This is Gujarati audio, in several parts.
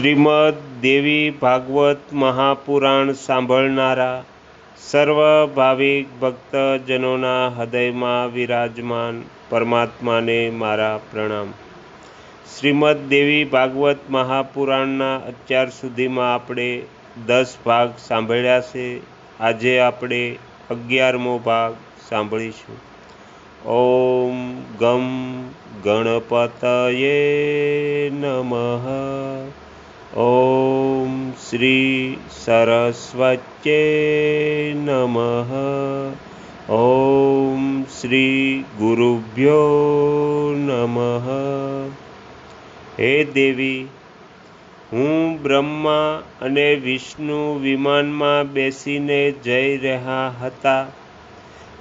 શ્રીમદ દેવી ભાગવત મહાપુરાણ સાંભળનારા સર્વ ભાવિક ભક્તજનોના હૃદયમાં વિરાજમાન પરમાત્માને મારા પ્રણામ। શ્રીમદ દેવી ભાગવત મહાપુરાણના અત્યાર સુધીમાં આપણે 10 ભાગ સાંભળ્યા છે। આજે આપણે 11મો ભાગ સાંભળીશું। ઓમ ગમ ગણપતયે નમઃ। ઓમ શ્રી સરસ્વત્યે નમઃ। ઓમ શ્રી ગુરુભ્યો નમઃ। હે દેવી, હું બ્રહ્મા અને વિષ્ણુ વિમાનમાં બેસીને જઈ રહ્યા હતા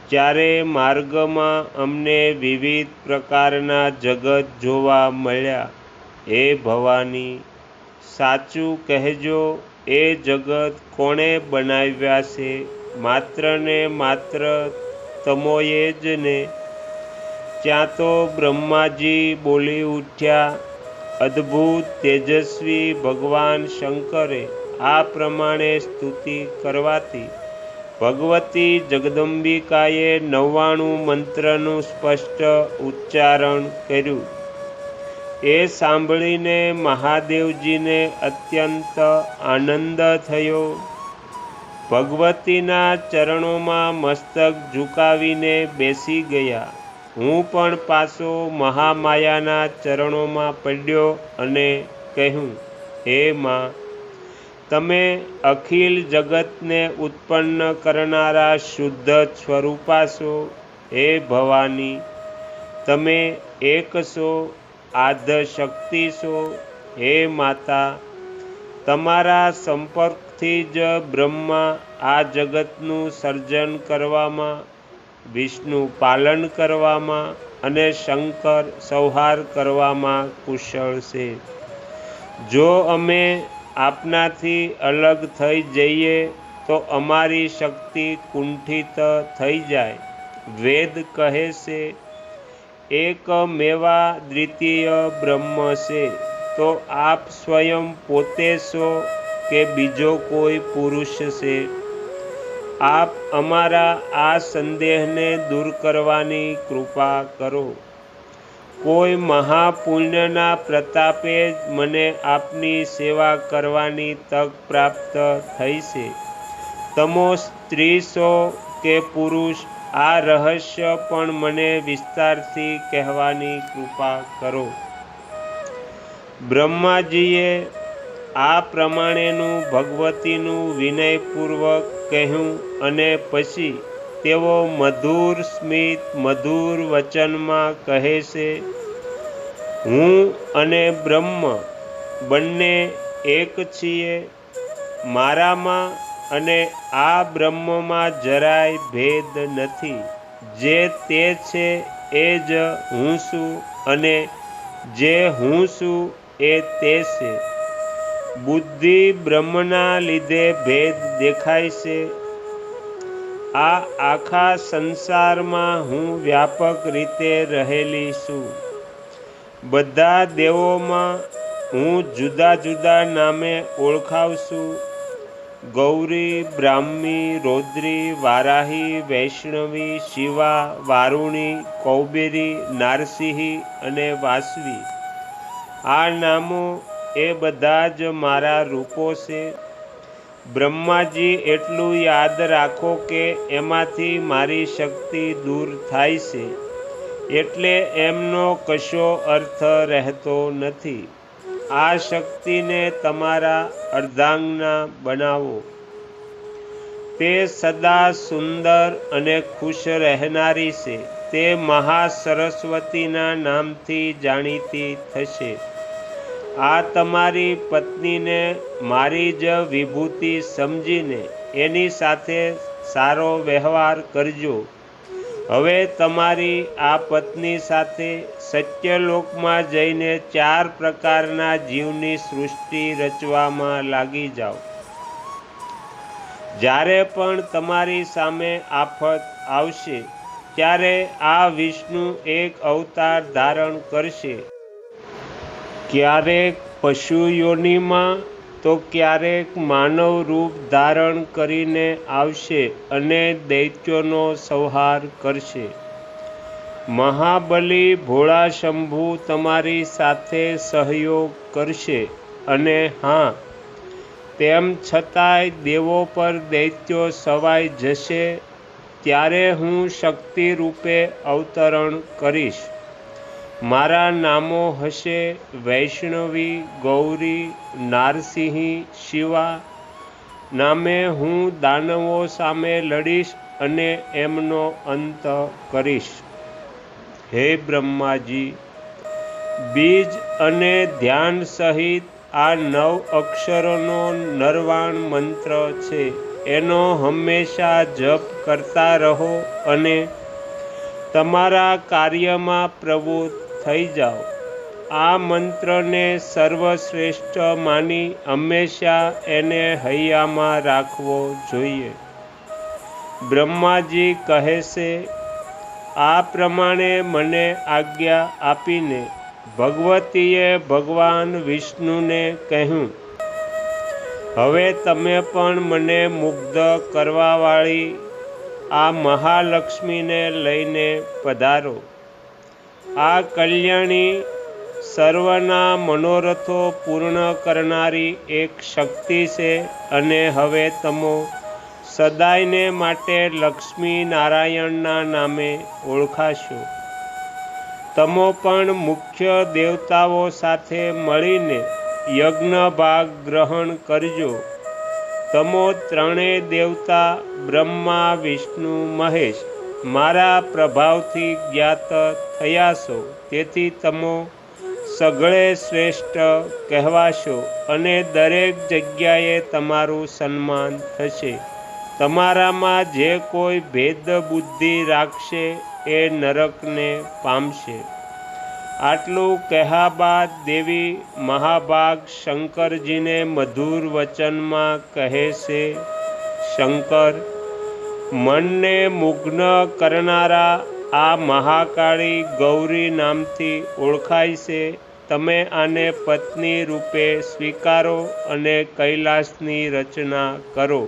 ત્યારે માર્ગમાં અમને વિવિધ પ્રકારના જગત જોવા મળ્યા। હે ભવાની, સાચું કહેજો, એ જગત કોણે બનાવ્યા છે? માત્ર ને માત્ર તમોએ જ ને? ત્યાં તો બ્રહ્માજી બોલી ઉઠ્યા। અદ્ભુત તેજસ્વી ભગવાન શંકરે આ પ્રમાણે સ્તુતિ કરવાથી ભગવતી જગદંબિકાએ 99 મંત્રનું સ્પષ્ટ ઉચ્ચારણ કર્યું। એ સાંભળીને મહાદેવજીને અત્યંત આનંદ થયો। ભગવતીના ચરણોમાં મસ્તક ઝુકાવીને બેસી ગયા। હું પણ પાછો મહામાયાના ચરણોમાં પડ્યો અને કહ્યું, હે માં, તમે અખિલ જગતને ઉત્પન્ન કરનારા શુદ્ધ સ્વરૂપા છો। હે ભવાની, તમે એક છો, આદ્ય શક્તિ છો। હે માતા, તમારા સંપર્કથી જ બ્રહ્મા આ જગતનું સર્જન કરવામાં, વિષ્ણુ પાલન કરવામાં અને શંકર સંહાર કરવામાં કુશળ છે। જો અમે આપનાથી અલગ થઈ જઈએ તો અમારી શક્તિ કુંઠિત થઈ જાય। વેદ કહે છે, એકમેવા દ્વિતીય બ્રહ્મ છે। તો આપ સ્વયં પોતે છો કે બીજો કોઈ પુરુષ છે? આપ અમારા આ સંદેહને દૂર કરવાની કૃપા કરો। કોઈ મહાપુણ્યના પ્રતાપે જ મને આપની સેવા કરવાની તક પ્રાપ્ત થઈ છે। તમો સ્ત્રી છો કે પુરુષ, આ રહસ્ય પણ મને વિસ્તારથી કહેવાની કૃપા કરો। બ્રહ્માજીએ આ પ્રમાણેનું ભગવતીનું વિનયપૂર્વક કહ્યું અને પછી તેઓ મધુર સ્મિત મધુર વચનમાં કહે છે, હું અને બ્રહ્મ બંને એક છીએ। મારામાં અને આ બ્રહ્મમાં જરાય ભેદ નથી। જે તે છે એ જ હું છું અને જે હું છું એ તે છે। બુદ્ધિ બ્રહ્મના લીધે ભેદ દેખાય છે। આ આખા સંસારમાં હું વ્યાપક રીતે રહેલી છું। બધા દેવોમાં હું જુદા જુદા નામે ઓળખાવ છું। ગૌરી, બ્રાહ્મી, રૌદ્રી, વારાહી, વૈષ્ણવી, શિવા, વારુણી, કૌબેરી, નારસિંહી અને વાસવી, આ નામો એ બધા જ મારા રૂપો છે। બ્રહ્માજી, એટલું યાદ રાખો કે એમાંથી મારી શક્તિ દૂર થાય છે એટલે એમનો કશો અર્થ રહેતો નથી। આ શક્તિને તમારા અર્ધાંગના બનાવો। તે સદા સુંદર અને ખુશ રહેનારી છે। તે મહાસરસ્વતીના નામથી જાણીતી થશે। આ તમારી પત્નીને મારી જ વિભૂતિ સમજીને એની સાથે સારો વ્યવહાર કરજો। હવે તમારી આ પત્ની સાથે સત્યલોકમાં જઈને 4 પ્રકારના જીવની સૃષ્ટિ રચવામાં લાગી જાઓ। જ્યારે પણ તમારી સામે આફત આવશે ત્યારે આ વિષ્ણુ એક અવતાર ધારણ કરશે। ક્યારેક પશુ યોનિમાં તો ક્યારેક માનવ રૂપ ધારણ કરીને આવશે અને દૈત્યોનો સંહાર કરશે. મહાબલી ભોળા શંભુ તમારી સાથે સહયોગ કરશે. અને હા, તેમ છતાંય દેવો પર દૈત્યો સવાઈ જશે ત્યારે હું શક્તિ રૂપે અવતરણ કરીશ. મારા નામો હશે વૈષ્ણવી, ગૌરી, નારસિંહી, શિવા. નામે હું દાનવો સામે લડીશ અને એમનો અંત કરીશ. હે બ્રહ્માજી, બીજ અને ધ્યાન સહિત આ 9 અક્ષરોનો નરવાણ મંત્ર છે, એનો હંમેશા જપ કરતા રહો અને તમારા કાર્યમાં પ્રવૃત્ત થઈ જાઓ. આ મંત્રને સર્વશ્રેષ્ઠ માની હંમેશા એને હૈયામાં રાખવો જોઈએ. બ્રહ્માજી કહે છે, આ પ્રમાણે મને આજ્ઞા આપીને ભગવતીએ ભગવાન વિષ્ણુને કહ્યું, હવે તમે પણ મને મુગ્ધ કરવાવાળી આ મહાલક્ષ્મીને લઈને પધારો. આ કલ્યાણી સર્વના મનોરથો પૂર્ણ કરનારી એક શક્તિ છે અને હવે તમો સદાયને માટે લક્ષ્મી નારાયણના નામે ઓળખાશો. તમો પણ મુખ્ય દેવતાઓ સાથે મળીને યજ્ઞ ભાગ ગ્રહણ કરજો. તમો ત્રણેય દેવતા બ્રહ્મા, વિષ્ણુ, મહેશ મારા પ્રભાવથી જ્ઞાત થયા છો. તેથી તમો સગળે શ્રેષ્ઠ કહેવાશો અને દરેક જગ્યાએ તમારું સન્માન થશે. તમારામાં જે કોઈ ભેદ બુદ્ધિ રાખશે એ નરકને પામશે. આટલું કહ્યા બાદ દેવી મહાભાગ શંકરજીને મધુર વચનમાં કહે છે, શંકર, મનને મુગ્ન કરનારા આ મહાકાળી ગૌરી નામથી ઓળખાય છે. તમે આને પત્ની રૂપે સ્વીકારો અને કૈલાસની રચના કરો.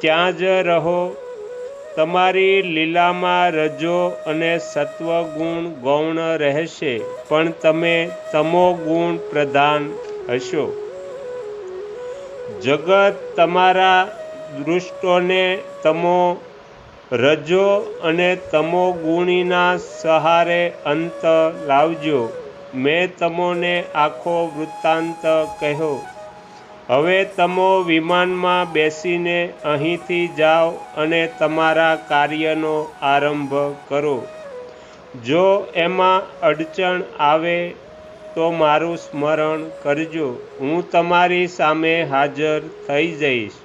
ત્યાં જ રહો. તમારી લીલામાં રજો અને સત્વગુણ ગૌણ રહેશે, પણ તમે તમો ગુણ પ્રધાન હશો. જગત તમારા દુષ્ટોને તમો રજો અને તમો ગુણીના સહારે અંત લાવજો. મેં તમોને આખો વૃત્તાંત કહ્યો. હવે તમો વિમાનમાં બેસીને અહીંથી જાઓ અને તમારા કાર્યનો આરંભ કરો. જો એમાં અડચણ આવે તો મારું સ્મરણ કરજો. હું તમારી સામે હાજર થઈ જઈશ.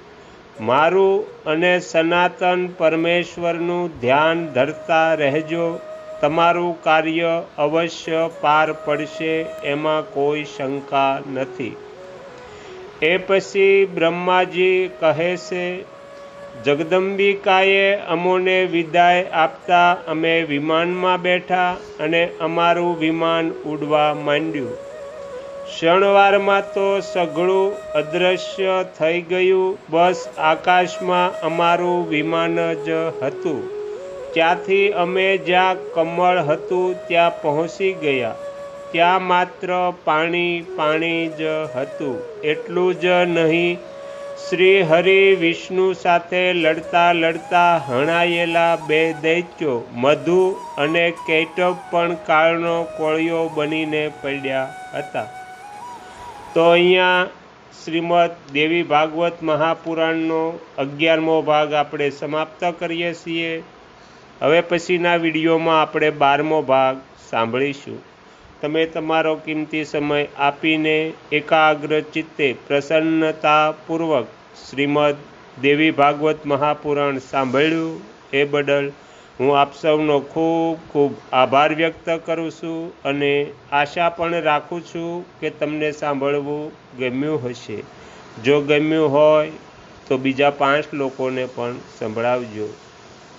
મારું અને સનાતન પરમેશ્વરનું ધ્યાન ધરતા રહેજો. તમારું કાર્ય અવશ્ય પાર પડશે, એમાં કોઈ શંકા નથી. એ પછી બ્રહ્માજી કહે છે, જગદંબિકાએ અમોને વિદાય આપતા અમે વિમાનમાં બેઠા અને અમારું વિમાન ઉડવા માંડ્યું. ક્ષણવારમાં તો સઘળું અદૃશ્ય થઈ ગયું. બસ આકાશમાં અમારું વિમાન જ હતું. ત્યાંથી અમે જ્યાં કમળ હતું ત્યાં પહોંચી ગયા. ત્યાં માત્ર પાણી જ હતું. એટલું જ નહીં, શ્રી હરિ વિષ્ણુ સાથે લડતા લડતા હણાયેલા 2 દૈત્યો મધુ અને કૈટવ પણ કાળનો કોળિયો બનીને પડ્યા હતા. તો અહીંયા શ્રીમદ દેવી ભાગવત મહાપુરાણનો 11મો ભાગ આપણે સમાપ્ત કરીએ છીએ. હવે પછીના વિડીયોમાં આપણે 12મો ભાગ સાંભળીશું. તમે તમારો કિંમતી સમય આપીને એકાગ્ર ચિત્તે પ્રસન્નતાપૂર્વક શ્રીમદ દેવી ભાગવત મહાપુરાણ સાંભળ્યું એ બદલ હું આપ સૌનો ખૂબ ખૂબ આભાર વ્યક્ત કરું છું અને આશા પણ રાખું છું કે તમને સાંભળવું ગમ્યું હશે. જો ગમ્યું હોય તો બીજા 5 લોકોને પણ સંભળાવજો.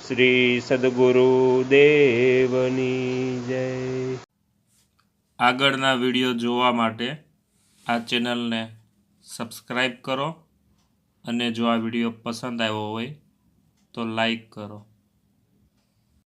શ્રી સદગુરુદેવની જય. આગળના વિડીયો જોવા માટે આ ચેનલને સબસ્ક્રાઈબ કરો અને જો આ વિડીયો પસંદ આવ્યો હોય તો લાઈક કરો.